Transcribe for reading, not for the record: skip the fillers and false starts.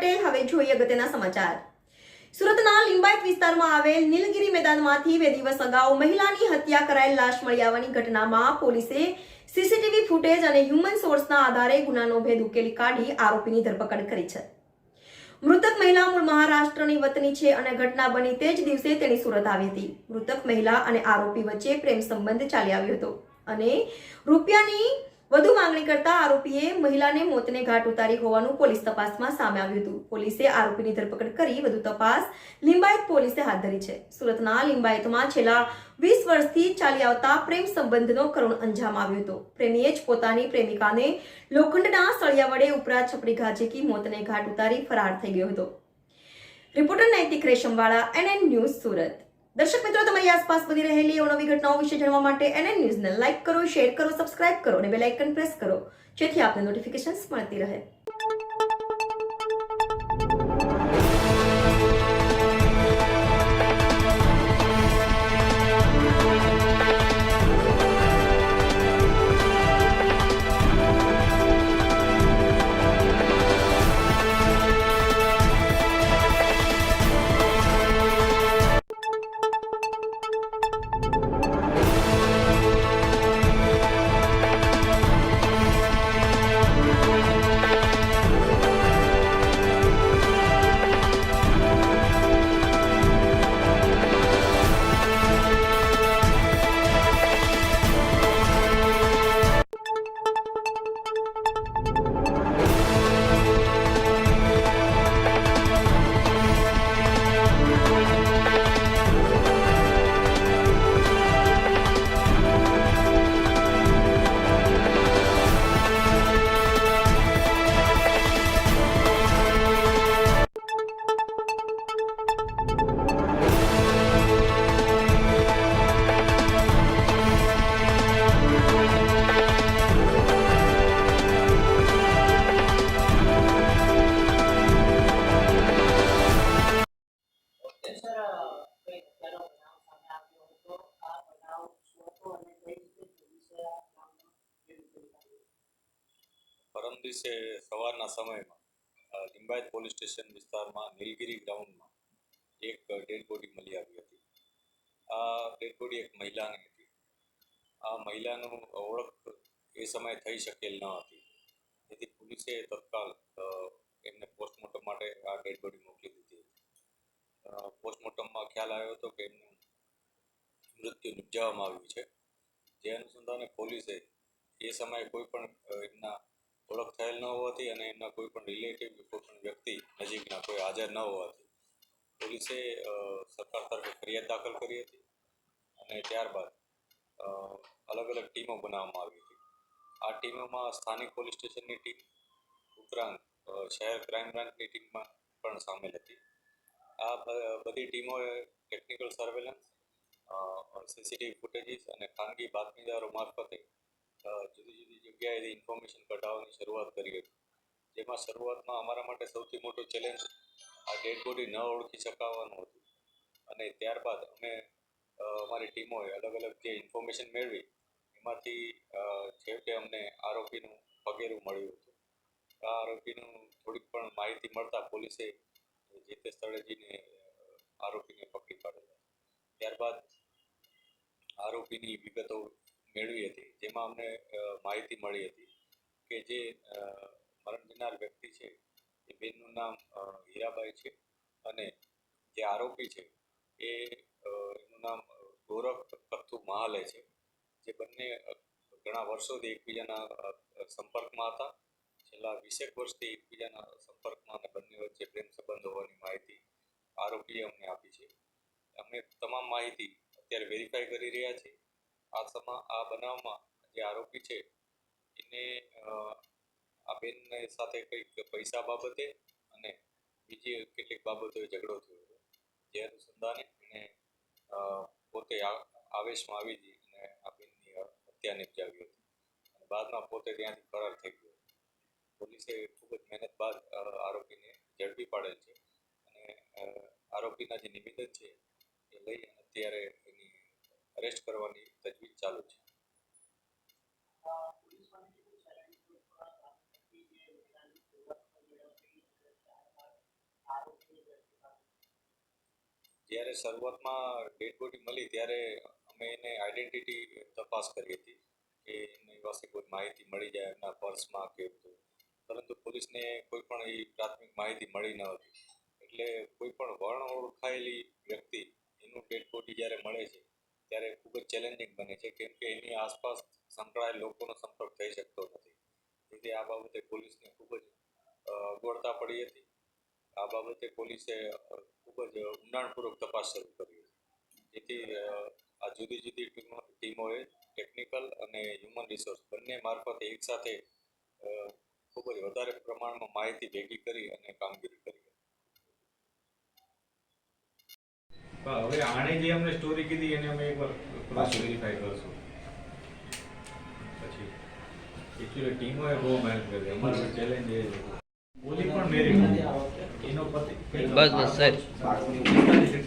પટેલ। હવે જોઈએ અગત્યના સમાચાર। સુરતના લિંબાયત વિસ્તારમાં આવેલ નીલગિરી મેદાનમાંથી 2 દિવસ અગાઉ મહિલાની હત્યા કરાયેલ લાશ મળી આવવાની ઘટનામાં પોલીસે સીસીટીવી ફૂટેજ અને હ્યુમન સોર્સના આધારે ગુનાનો ભેદ ઉકેલી કાઢી આરોપીની ધરપકડ કરી છે। મૃતક મહિલા મૂળ મહારાષ્ટ્રની વતની છે અને ઘટના બની તે જ દિવસે તેની સુરત આવી હતી। મૃતક મહિલા અને આરોપી વચ્ચે પ્રેમ સંબંધ ચાલી આવ્યો હતો અને રૂપિયાની વધુ માંગણી કરતા આરોપીએ મહિલાને મોતને ઘાટ ઉતારી હોવાનું પોલીસ તપાસમાં સામે આવ્યું હતું। પોલીસે આરોપીની ધરપકડ કરી વધુ તપાસ લિંબાયત પોલીસે હાથ ધરી છે। સુરતના લિંબાયતમાં છેલ્લા 20 વર્ષથી ચાલી આવતા પ્રેમ સંબંધનો કરુણ અંજામ આવ્યો હતો। પ્રેમીએ જ પોતાની પ્રેમિકાને લોખંડના સળિયા વડે ઉપરા છપડી ઘા ઝીકી મોતને ઘાટ ઉતારી ફરાર થઈ ગયો હતો। રિપોર્ટર નૈતિક રેશમવાળા, NN ન્યૂઝ, સુરત। દર્શક મિત્રો, તમારી આસપાસ બની રહેલી અવનવી ઘટનાઓ વિશે જાણવા માટે NN ન્યૂઝને લાઇક કરો, શેર કરો, સબસ્ક્રાઇબ કરો અને બેલ આઇકન પ્રેસ કરો, જેથી આપને નોટિફિકેશન્સ મળતી રહે। પરમ દિવસે સવારના સમયમાં લિંબાયત પોલીસ સ્ટેશન વિસ્તારમાં નીલગિરી ગ્રાઉન્ડમાં એક ડેડ બોડી મળી આવી હતી। આ ડેડ બોડી એક મહિલાની હતી। આ મહિલાનું ઓળખ એ સમયે થઈ શકેલ ન હતી, તેથી પોલીસે તત્કાલ એમને પોસ્ટમોર્ટમ માટે આ ડેડ બોડી મોકલી દીધી હતી। પોસ્ટમોર્ટમમાં ખ્યાલ આવ્યો હતો કે એમનું મૃત્યુ નિપજાવવામાં આવ્યું છે, જે અનુસંધાને પોલીસે એ સમયે કોઈ પણ એમના ઓળખ થયેલ ન હોવાથી અને એમના કોઈ પણ રિલેટિવ કે કોઈ પણ વ્યક્તિ નજીકના કોઈ હાજર ન હોવાથી પોલીસે સરકાર તરફે ફરિયાદ દાખલ કરી હતી અને ત્યારબાદ અલગ અલગ ટીમો બનાવવામાં આવી હતી। આ ટીમોમાં સ્થાનિક પોલીસ સ્ટેશનની ટીમ ઉપરાંત શહેર ક્રાઇમ બ્રાન્ચની ટીમમાં પણ સામેલ હતી। આ બધી ટીમોએ ટેકનિકલ સર્વેલન્સ, સીસીટીવી ફૂટેજીસ અને ખાનગી બાતમીદારો મારફતે જુદી જુદી જગ્યાએથી ઇન્ફોર્મેશન કઢાવવાની શરૂઆત કરી હતી, જેમાં શરૂઆતમાં અમારા માટે સૌથી મોટો ચેલેન્જ આ ડેડ બોડી ન ઓળખી શકાવાનું હતું અને ત્યારબાદ અમે અમારી ટીમોએ અલગ અલગ જે ઇન્ફોર્મેશન મેળવી એમાંથી છેવટે અમને આરોપીનું પગેરું મળ્યું હતું। આ આરોપીનું થોડીક પણ માહિતી મળતા પોલીસે જે તે સ્થળે જઈને આરોપીને પકડી પાડેલા। ત્યારબાદ આરોપીની વિગતો મેળવી હતી, જેમાં અમને માહિતી મળી હતી કે જે મરણ જનાર વ્યક્તિ છે એ બેનનું નામ હીરાબાઈ છે અને જે આરોપી છે એનું નામ ગોરખ કથ્થુ મહાલે છે, જે બંને ઘણા વર્ષોથી એકબીજાના સંપર્કમાં હતા। છેલ્લા 20 વર્ષથી એકબીજાના સંપર્કમાં અને બંને વચ્ચે પ્રેમ સંબંધ હોવાની માહિતી આરોપીએ અમને આપી છે। અમે તમામ માહિતી અત્યારે વેરીફાઈ કરી રહ્યા છીએ। આ બનાવમાં જે આરોપી છે એને આ બેનને સાથે કંઈક પૈસા બાબતે અને બીજી કેટલીક બાબતોએ ઝઘડો થયો હતો, જે અનુસંધાને એને પોતે આવેશમાં આવી જઈ અને આ બેનની હત્યા નિપજાવી હતી અને બાદમાં પોતે ત્યાંથી ફરાર થઈ ગયો। પોલીસે ખૂબ જ મહેનત બાદ આરોપીને ઝડપી પાડેલ છે અને આરોપીના જે નિવેદન છે એ લઈ અને અત્યારે એની અરેસ્ટ કરવાની તજવીજ ચાલુ છે। જ્યારે શરૂઆતમાં ડેડ બોડી મળી ત્યારે અમે એને આઈડેન્ટિટી તપાસ કરી હતી કે એમની પાસે કોઈ માહિતી મળી જાય એમના પર્સમાં કે બધું, પરંતુ પોલીસને કોઈ પણ એ પ્રાથમિક માહિતી મળી ન હતી. એટલે કોઈ પણ વર્ણ ઓળખાયેલી વ્યક્તિ એનું ડેડ બોડી જ્યારે મળે છે ત્યારે ખૂબ જ ચેલેન્જિંગ બને છે, કેમ કે એની આસપાસ સંકળાયેલ લોકોનો સંપર્ક થઈ શકતો નથી. તેથી આ બાબતે પોલીસને ખૂબ જ અગવડતા પડી હતી. આ બાબતે પોલીસે ખૂબ જ ઊંડાણપૂર્વક તપાસ શરૂ કરી હતી. જેથી આ જુદી જુદી ટીમોએ ટેકનિકલ અને હ્યુમન રિસોર્સ બંને મારફતે એકસાથે ખૂબ જ વધારે પ્રમાણમાં માહિતી ભેગી કરી અને કામગીરી કરી. હવે આણે જે અમને સ્ટોરી કીધી એને અમે એકવાર ક્રોસ વેરીફાઈ કરશું. પછી એકચ્યુઅલી ટીમોએ બહુ મહેનત કરી. અમારો ચેલેન્જ એ છે ઓલી પણ મેરી એનો પતિ બસ સાહેબ બંને છે.